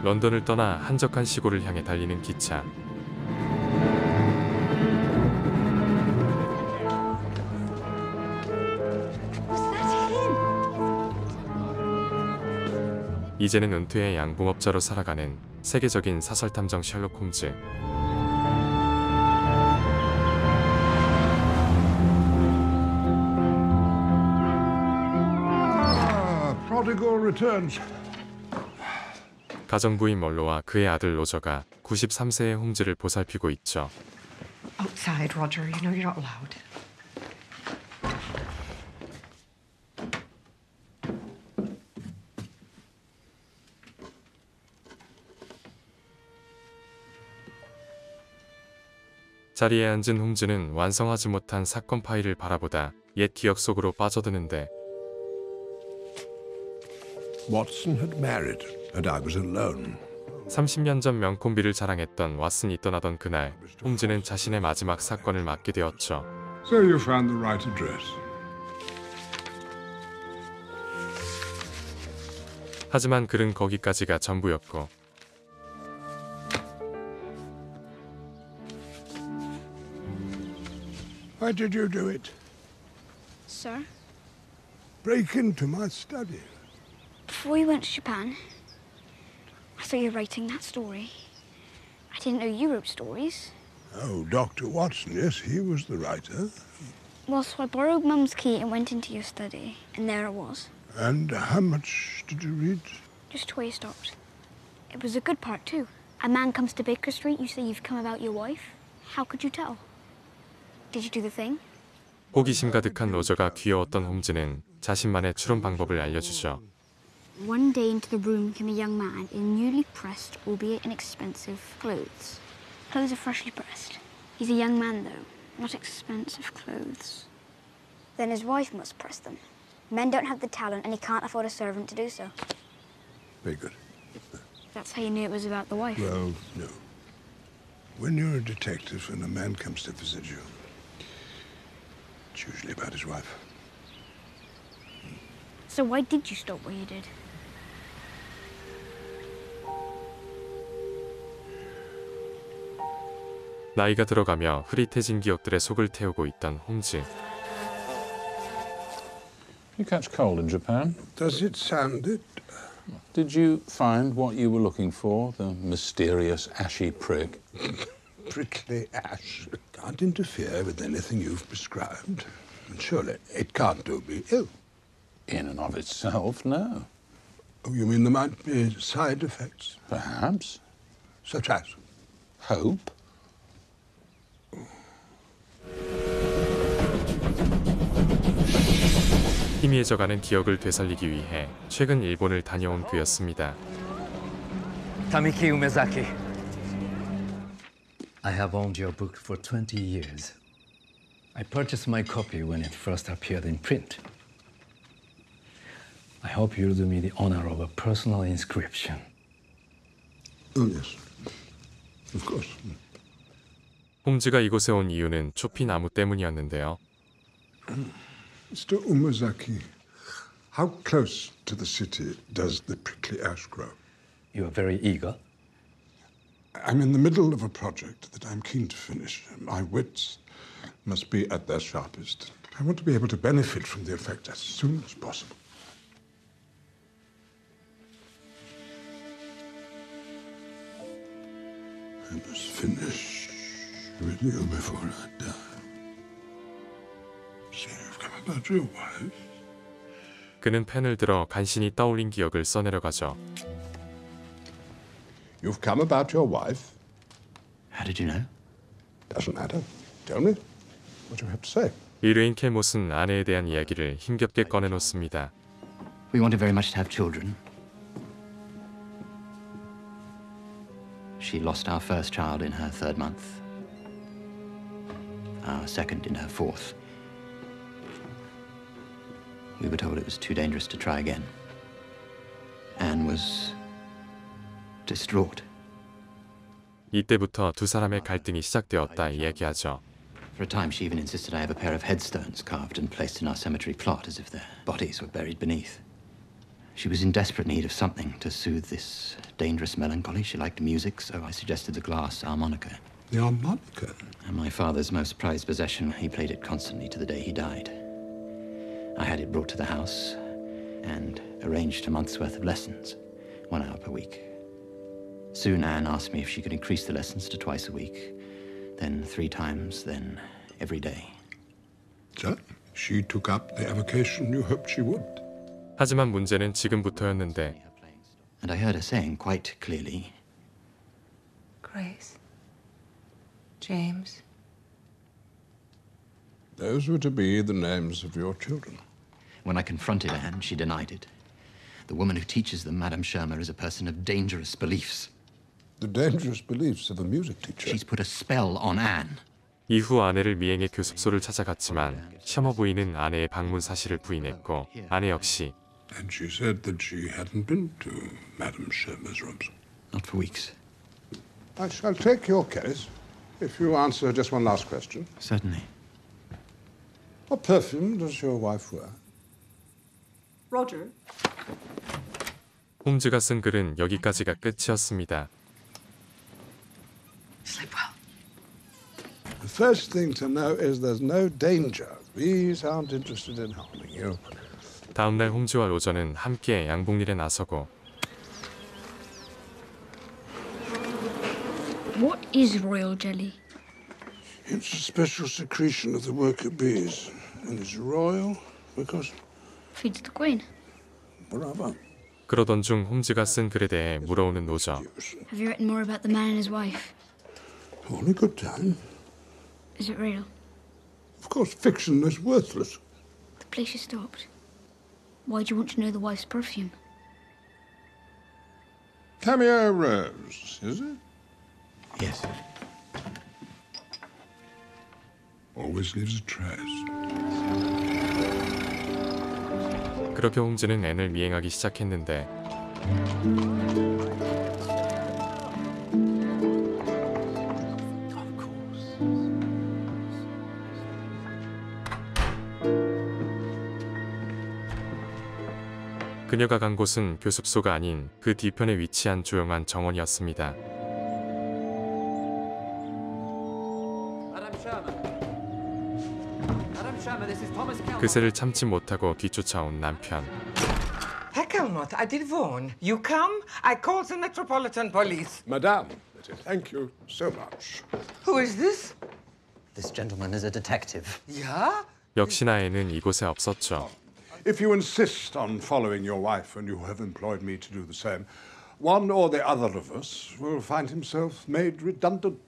런던을 떠나 한적한 시골을 향해 달리는 기차. 이제는 은퇴의 양봉업자로 살아가는 세계적인 사설탐정 셜록 홈즈. Prodigal returns. 가정부인 멀로와 그의 아들 로저가 93세의 홈즈를 보살피고 있죠. Outside, Roger. You know you're not allowed. 자리에 앉은 홈즈는 완성하지 못한 사건 파일을 바라보다 옛 기억 속으로 빠져드는데 Watson had married, and I was alone. 30년 전 명콤비를 자랑했던 왓슨이 떠나던 그날 홈즈는 자신의 마지막 사건을 맡게 되었죠. So you found the right address. 하지만 글은 거기까지가 전부였고 Why did you do it? Sir, Break into my study. before you went to Japan, I saw you writing that story. I didn't know you wrote stories. Oh, Dr. Watson, yes, he was the writer. Well, so I borrowed Mum's key and went into your study, and there it was. And how much did you read? Just to where you stopped. It was a good part, too. A man comes to Baker Street, you say you've come about your wife. How could you tell? Did you do the thing? 호기심 가득한 로저가 귀여웠던 홈즈는 자신만의 추론 방법을 알려주죠. One day into the room came a young man in newly pressed, albeit inexpensive, clothes. Clothes are freshly pressed. He's a young man, though, not expensive clothes. Then his wife must press them. Men don't have the talent, and he can't afford a servant to do so. Very good. That's how you knew it was about the wife. Well, no. When you're a detective and a man comes to visit you, it's usually about his wife. So why did you stop where you did? 나이가 들어가며 흐릿해진 기억들의 속을 태우고 있던 홈즈. You catch cold in Japan? Does it sound it? Did you find what you were looking for, the mysterious ashy prig? Prickly ash. Can't interfere with anything you've prescribed. And surely it can't do me ill. In and of itself, no. Oh, you mean there might be side effects? Perhaps. Such as? Hope. 희미해져가는 기억을 되살리기 위해 최근 일본을 다녀온 그였습니다. Tamiki Umezaki. I have owned your book for 20 years. I purchased my copy when it first appeared in print. I hope you'll do me the honor of a personal inscription. Oh, yes. Of course. 홈즈가 이곳에 온 이유는 초피 나무 때문이었는데요. Mr. Umezaki, how close to the city does the prickly ash grow? You are very eager. I'm in the middle of a project that I'm keen to finish. My wits must be at their sharpest. I want to be able to benefit from the effect as soon as possible. I must finish with you before I die. So you've come about your wife? 그는 펜을 들어 간신히 떠올린 기억을 써내려가죠. You've come about your wife? How did you know? Doesn't matter. Tell me what you have to say. 의뢰인 켈못은 아내에 대한 이야기를 힘겹게 꺼내놓습니다. We wanted very much to have children. She lost our first child in her 3rd month. Our second in her 4th. We were told it was too dangerous to try again. Anne was distraught. 이때부터 두 사람의 갈등이 시작되었다 이야기하죠. For a time, she even insisted I have a pair of headstones carved and placed in our cemetery plot as if their bodies were buried beneath. She was in desperate need of something to soothe this dangerous melancholy. She liked music, so I suggested the glass harmonica. The harmonica? And my father's most prized possession. He played it constantly to the day he died. I had it brought to the house and arranged a month's worth of lessons, 1 hour per week. Soon Anne asked me if she could increase the lessons to twice a week, then 3 times, then every day. So, she took up the avocation you hoped she would. 하지만 문제는 지금부터였는데 And I heard her saying quite clearly, Grace. James. Those were to be the names of your children. when I confronted Anne, she denied it. The woman who teaches them, Madame Shermer, is a person of dangerous beliefs. The dangerous beliefs of a music teacher. She's put a spell on Anne. 이후 아내를 미행해 교습소를 찾아갔지만 셔머 부인은 아내의 방문 사실을 부인했고 아내 역시 And she said that she hadn't been to Madame Shermer's rooms. Not for weeks. I shall take your case if you answer just one last question. Certainly. What perfume does your wife wear? Roger. 홈즈가 쓴 글은 여기까지가 끝이었습니다. Sleep well. The first thing to know is there's no danger. Bees aren't interested in harming you. 다음날 홈즈와 로저는 함께 양봉일에 나서고 What is royal jelly? It's a special secretion of the worker bees. And it's royal because... Feeds the queen. Bravo. 그러던 중 홈즈가 쓴 글에 대해 물어오는 로저. Have you written more about the man and his wife? All a good time. Is it real? Of course, fiction is worthless. The place you stopped. Why do you want to know the wife's perfume? Cameo Rose, is it? Yes. Always leaves a trace. 그렇게 홈즈는 앤을 미행하기 시작했는데 그녀가 간 곳은 교습소가 아닌 그 뒤편에 위치한 조용한 정원이었습니다. 그새를 참지 못하고 뒤쫓아온 남편. Heckelmott, I did warn. You come, I call the Metropolitan Police. Madame, thank you so much. Who is this? This gentleman is a detective. Yeah? 역시나 앤은 이곳에 없었죠. If you insist on following your wife and you have employed me to do the same, one or the other of us will find himself made redundant.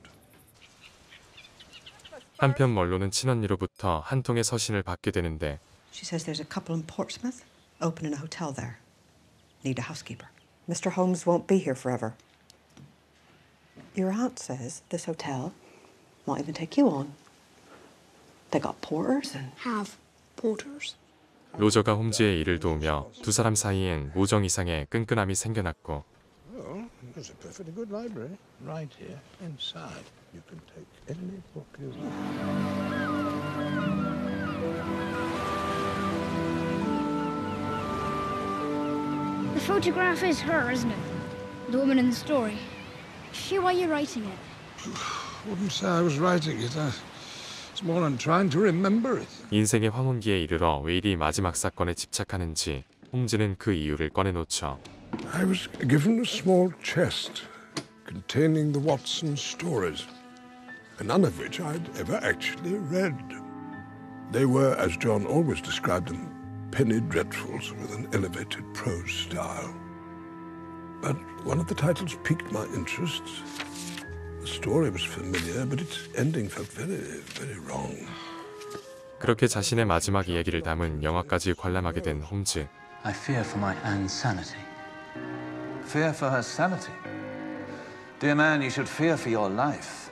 한편 멀로는 친언니로부터 한 통의 서신을 받게 되는데 She says there's a couple in Portsmouth opening a hotel there. Need a housekeeper. Mr. Holmes won't be here forever. Your aunt says this hotel won't even take you on. They got porters and... Have porters. 로저가 홈즈의 일을 도우며 두 사람 사이엔 우정 이상의 끈끈함이 생겨났고 Well, there's a perfectly good library right here inside. You can take any book you want. The photograph is her, isn't it? The woman in the story. Is she why you're writing it? Wouldn't say I was writing it. It's more than trying to remember it. 인생의 황혼기에 이르러 왜 이리 마지막 사건에 집착하는지 홈즈는 그 이유를 꺼내놓죠. I was given a small chest containing the Watson stories, none of which I'd ever actually read. They were, as John always described them, penny dreadfuls with an elevated prose style. But one of the titles piqued my interest. The story was familiar, but its ending felt very, very wrong. 그렇게 자신의 마지막 이야기를 담은 영화까지 관람하게 된 홈즈. I fear for my Anne's sanity. Fear for her sanity? Dear man, you should fear for your life.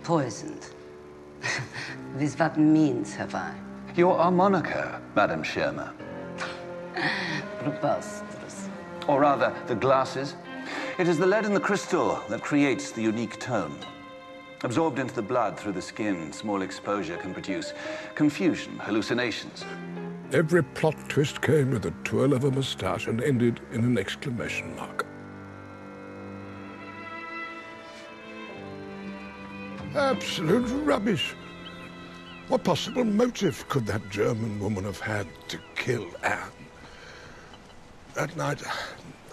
Poisoned. With what means have I? Your harmonica, Madame Shermer. Preposterous. Or rather, the glasses. It is the lead in the crystal that creates the unique tone. Absorbed into the blood through the skin, small exposure can produce confusion, hallucinations. Every plot twist came with a twirl of a moustache and ended in an exclamation mark. Absolute rubbish. What possible motive could that German woman have had to kill Anne? That night,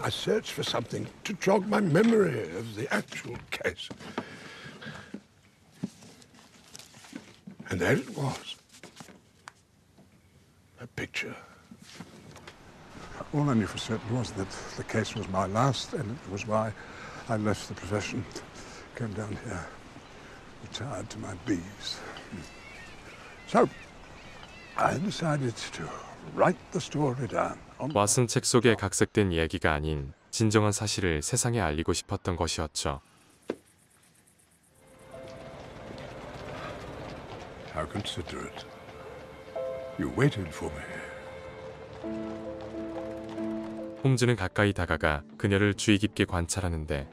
I searched for something to jog my memory of the actual case. And there it was. A picture. All I knew for certain was that the case was my last, and it was why I left the profession, came down here, retired to my bees. So, I decided to write the story down. 왓슨 책 속의 각색된 이야기가 아닌 진정한 사실을 세상에 알리고 싶었던 것이었죠. How considerate. You waited for me. 홈즈는 가까이 다가가 그녀를 주의 깊게 관찰하는데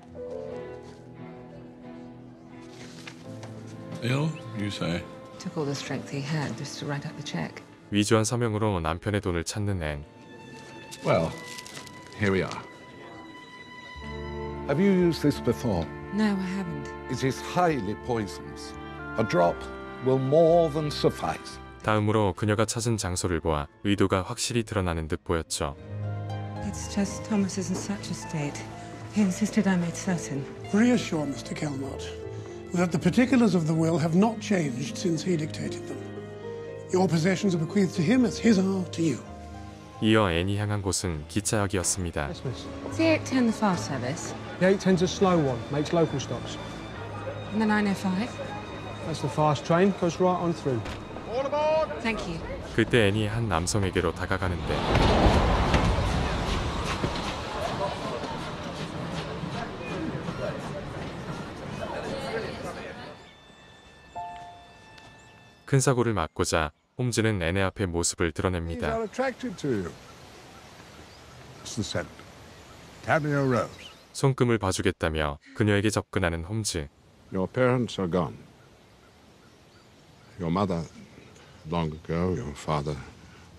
Ill, you say? Took all the strength he had just to write up the check. 위조한 서명으로 남편의 돈을 찾는 앤. Well, here we are. Have you used this before? No, I haven't. It is highly poisonous. A drop will more than suffice. 다음으로 그녀가 찾은 장소를 보아 의도가 확실히 드러나는 듯 보였죠. It's just Thomas is in such a state. He insisted I made certain. Reassure Mr. Kelmott that the particulars of the will have not changed since he dictated them. Your possessions are bequeathed to him as his are to you. 이어 앤이 향한 곳은 기차역이었습니다. Is the 810 the fast service? The 810's a slow one, makes local stops. And the 905? That's the fast train, goes right on through. Thank you. 그때 앤이 한 남성에게로 다가가는데 큰 사고를 막고자 홈즈는 앤의 앞에 모습을 드러냅니다. He's not attracted to you. What's the scent? Cameo Rose. 손금을 봐주겠다며 그녀에게 접근하는 홈즈. Your parents are gone. Your mother long ago, your father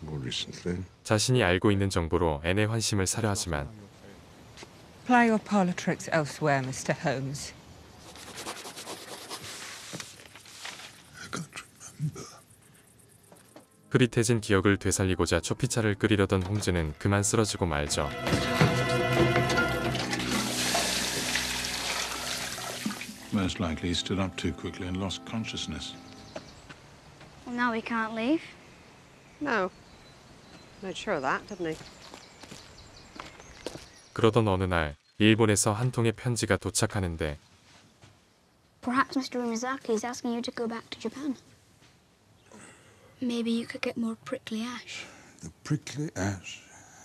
more recently. 자신이 알고 있는 정보로 앤의 환심을 사려 하지만 Apply your parlor tricks elsewhere, Mr. Holmes. I can't remember. 흐릿해진 기억을 되살리고자 초피차를 끓이려던 홈즈는 그만 쓰러지고 말죠. Most likely he stood up too quickly and lost consciousness. Well, now we can't leave. No. Made sure of that, didn't he? 그러던 어느 날 일본에서 한 통의 편지가 도착하는데 Perhaps Mr. Umizaki is asking you to go back to Japan. Maybe you could get more prickly ash. The prickly ash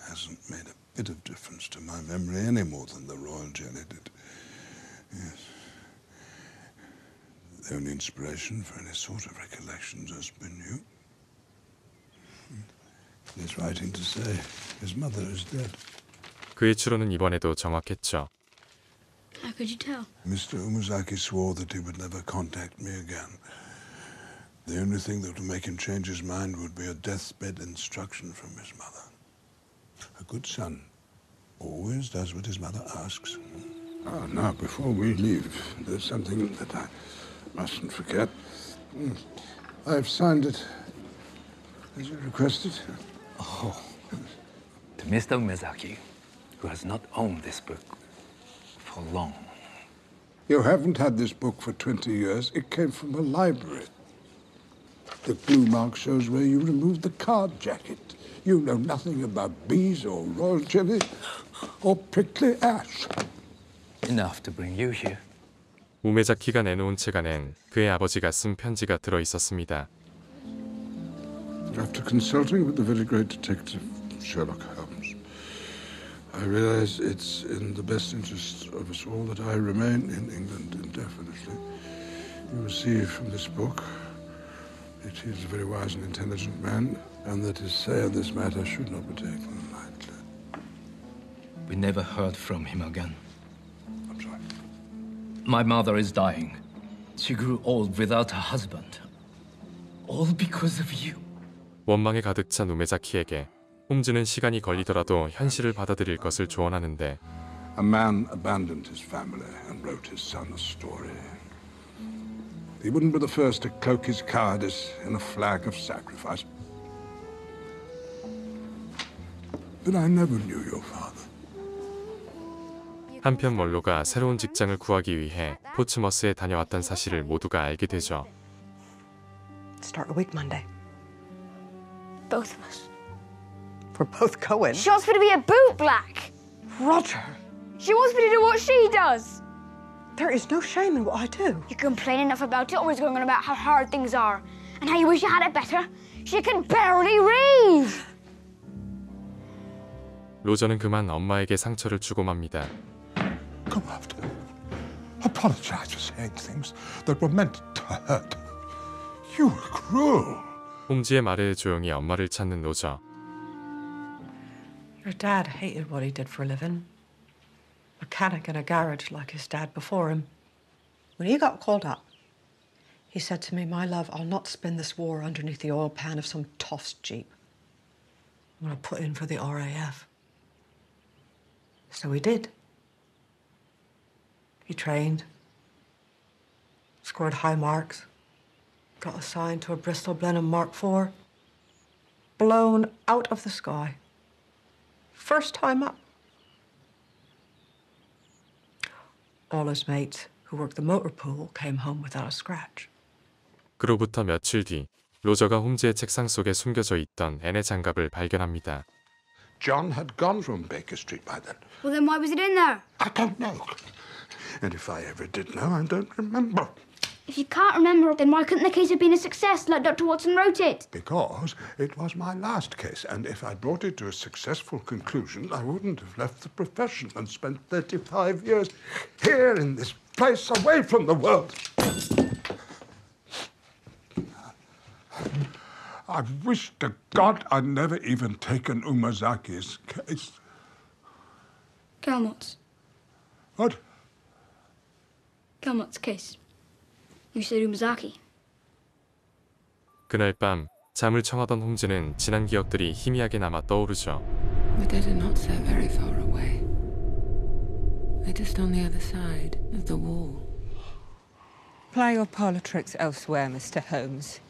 hasn't made a bit of difference to my memory any more than the royal jelly did. Yes. The only inspiration for any sort of recollections has been you. He's writing to say his mother is dead. 그의 추론은 이번에도 정확했죠. How could you tell? Mr. Umizaki swore that he would never contact me again. The only thing that would make him change his mind would be a deathbed instruction from his mother. A good son always does what his mother asks. Oh, now, before we leave, there's something that I mustn't forget. I've signed it as you requested. Oh, to Mr. Umizaki, who has not owned this book for long. You haven't had this book for 20 years. It came from a library. The glue mark shows where you removed the card jacket. You know nothing about bees or royal jelly or prickly ash. Enough to bring you here. 우메자키가 내놓은 책 안엔 그의 아버지가 쓴 편지가 들어 있었습니다. After consulting with the very great detective Sherlock Holmes, I realize it's in the best interest of us all that I remain in England indefinitely. You will see from this book that he is a very wise and intelligent man, and that his say in this matter should not be taken lightly. We never heard from him again. I'm sorry. My mother is dying. She grew old without a husband. All because of you. 원망에 가득 찬 우메자키에게 홈즈는 시간이 걸리더라도 현실을 받아들일 것을 조언하는데 A man abandoned his family and wrote his son a story. He wouldn't be the first to cloak his cowardice in a flag of sacrifice. But I never knew your father. 한편 멀로가 새로운 직장을 구하기 위해 포츠머스에 다녀왔던 사실을 모두가 알게 되죠. Start a week Monday. Both of us. We're both going. She wants me to be a bootblack. Roger. She wants me to do what she does. There is no shame in what I do. You complain enough about it, always going on about how hard things are and how you wish you had it better. She can barely read. 로저는 그만 엄마에게 상처를 주고 맙니다. Go after her. Apologize for saying things that were meant to hurt. You were cruel. 홈즈의 말에 조용히 엄마를 찾는 로저. Your dad hated what he did for a living. Mechanic in a garage like his dad before him. When he got called up, he said to me, "My love, I'll not spend this war underneath the oil pan of some tossed jeep. I'm going to put in for the RAF." So he did. He trained, scored high marks, got assigned to a Bristol Blenheim Mark IV, blown out of the sky. First time up. All his mates who worked the motor pool came home without a scratch. 그로부터 며칠 뒤 로저가 홈즈의 책상 속에 숨겨져 있던 앤의 장갑을 발견합니다. John had gone from Baker Street by then. Well, then why was it in there? I don't know. And if I ever did know, I don't remember. If you can't remember, then why couldn't the case have been a success like Dr. Watson wrote it? Because it was my last case, and if I'd brought it to a successful conclusion, I wouldn't have left the profession and spent 35 years here in this place, away from the world. I wish to God I'd never even taken Umazaki's case. Calmott's. What? Calmott's case. You said Umazaki. 그날 밤 잠을 청하던 홈즈는 지난 기억들이 희미하게 남아 떠오르죠. The dead are not so very far away. They're just on the other side of the wall. Apply your parlor tricks elsewhere, Mr. Holmes.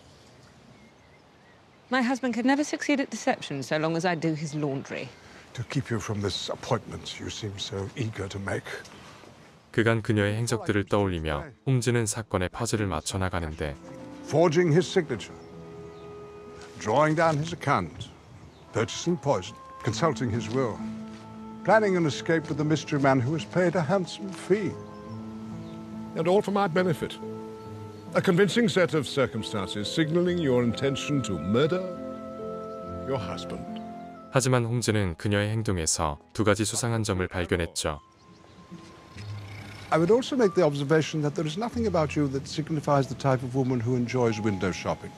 My husband could never succeed at deception so long as I do his laundry. To keep you from this appointment you seem so eager to make. 그간 그녀의 행적들을 떠올리며 홈즈는 사건의 퍼즐을 맞춰 나가는데 Forging his signature, drawing down his account, purchasing poison, consulting his will, planning an escape with the mystery man who was paid a handsome fee. And all for my benefit. A convincing set of circumstances signaling your intention to murder your husband. 하지만 홈즈는 그녀의 행동에서 두 가지 수상한 점을 발견했죠. I would also make the observation that there is nothing about you that signifies the type of woman who enjoys window shopping,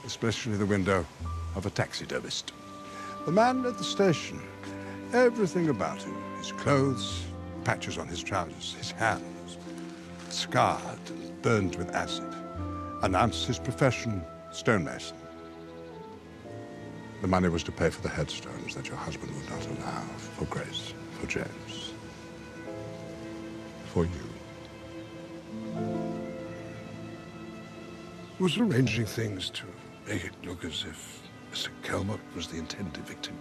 especially the window of a taxidermist. The man at the station, everything about him, his clothes, patches on his trousers, his hands, scarred and burned with acid, announced his profession, stonemason. The money was to pay for the headstones that your husband would not allow, for Grace, for James. For you. He was arranging things to make it look as if Mr. Calmott was the intended victim.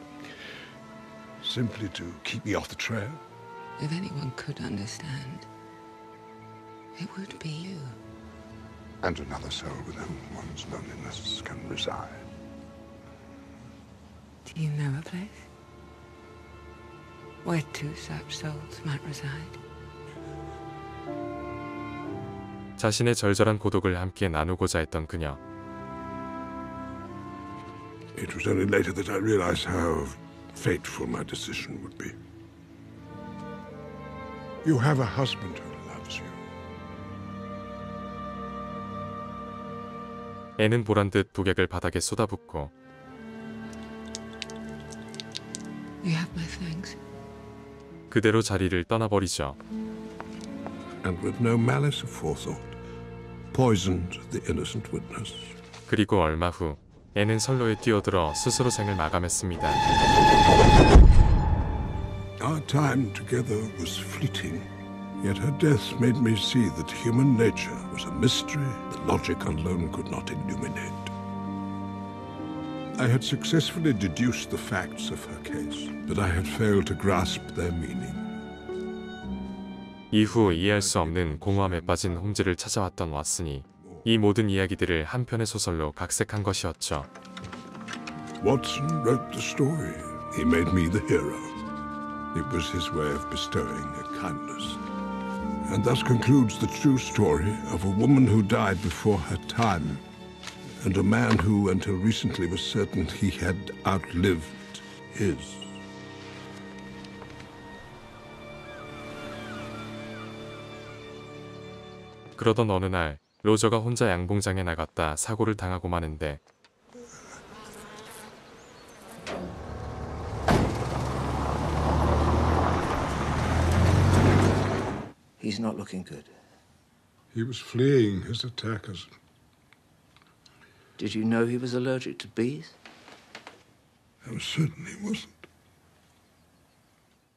Simply to keep me off the trail. If anyone could understand, it would be you. And another soul with whom one's loneliness can reside. Do you know a place where two such souls might reside? 자신의 절절한 고독을 함께 나누고자 했던 그녀. It was only later that I realized how fateful my decision would be. You have a husband who loves you. 애는 보란듯 독약을 바닥에 쏟아붓고 You have my thanks. 그대로 자리를 떠나버리죠. And with no malice aforethought, poisoned the innocent witness. 그리고 얼마 후 애는 선로에 뛰어들어 스스로 생을 마감했습니다. Our time together was fleeting, yet her death made me see that human nature was a mystery that logic alone could not illuminate. I had successfully deduced the facts of her case, but I had failed to grasp their meaning. 이후 이해할 수 없는 공허함에 빠진 홈즈를 찾아왔던 왓슨이 이 모든 이야기들을 한 편의 소설로 각색한 것이었죠. Watson wrote the story. He made me the hero. It was his way of bestowing a kindness. And thus concludes the true story of a woman who died before her time, and a man who, until recently, was certain he had outlived his. 그러던 어느 날 로저가 혼자 양봉장에 나갔다 사고를 당하고 마는데 He's not looking good. He was fleeing his attackers. Did you know he was allergic to bees? I was certain he wasn't.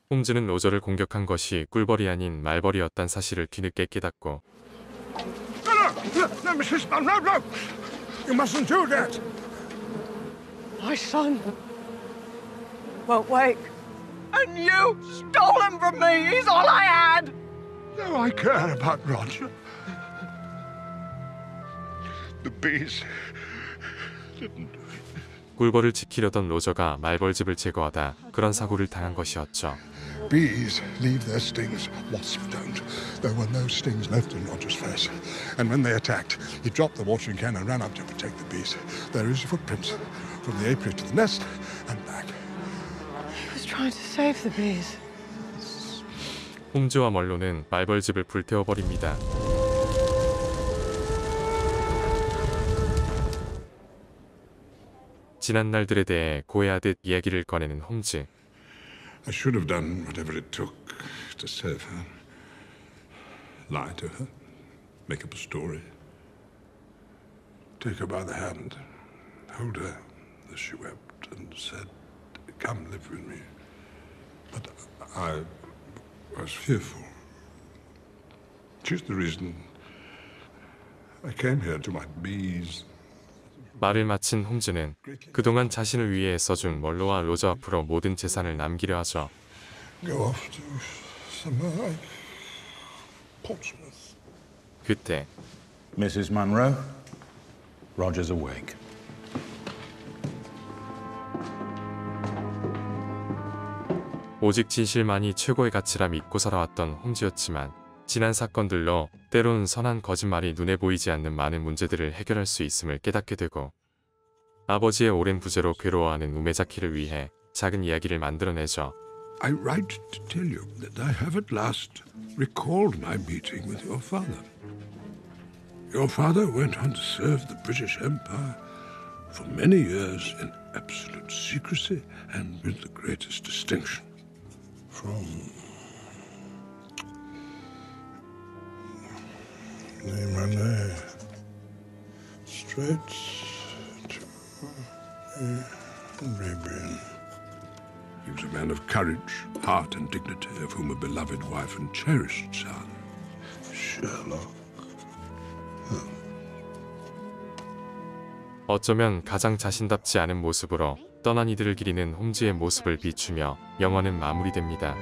홈즈는 로저를 공격한 것이 꿀벌이 아닌 말벌이었단 사실을 뒤늦게 깨닫고 No, Mrs. Munro, no! You mustn't do that! My son won't wake. And you stole him from me. He's all I had. No, I care about Roger. The bees didn't do it. 꿀벌을 지키려던 로저가 말벌집을 제거하다 그런 사고를 당한 것이었죠. Bees leave their stings. Wasps don't. There were no stings left in Roger's face. And when they attacked, he dropped the watering can and ran up to protect the bees. There is footprints from the apiary to the nest and back. He was trying to save the bees. 홈즈와 멀로는 말벌집을 불태워버립니다. 지난 날들에 대해 고해하듯 이야기를 꺼내는 홈즈. I should have done whatever it took to save her. Lie to her. Make up a story. Take her by the hand. Hold her as she wept and said, "Come live with me." But I was fearful. She's the reason I came here to my bees. 말을 마친 홈즈는 그동안 자신을 위해 써준 멀로와 로저 앞으로 모든 재산을 남기려 하죠. Go off to somewhere like Portsmouth. 그때 Mrs. Munro, Roger's awake. 오직 진실만이 최고의 가치라 믿고 살아왔던 홈즈였지만 지난 사건들로 때론 선한 거짓말이 눈에 보이지 않는 많은 문제들을 해결할 수 있음을 깨닫게 되고 아버지의 오랜 부재로 괴로워하는 우메자키를 위해 작은 이야기를 만들어내죠. I write to tell you that I have at last recalled my meeting with your father. Your father went on to serve the British Empire for many years in absolute secrecy and with the greatest distinction. From the Malay Straits to the Arabian. He was a man of courage, heart, and dignity, of whom a beloved wife and cherished son, Sherlock. 어쩌면 가장 자신답지 않은 모습으로 떠난 이들을 기리는 홈즈의 모습을 비추며 영화는 마무리됩니다.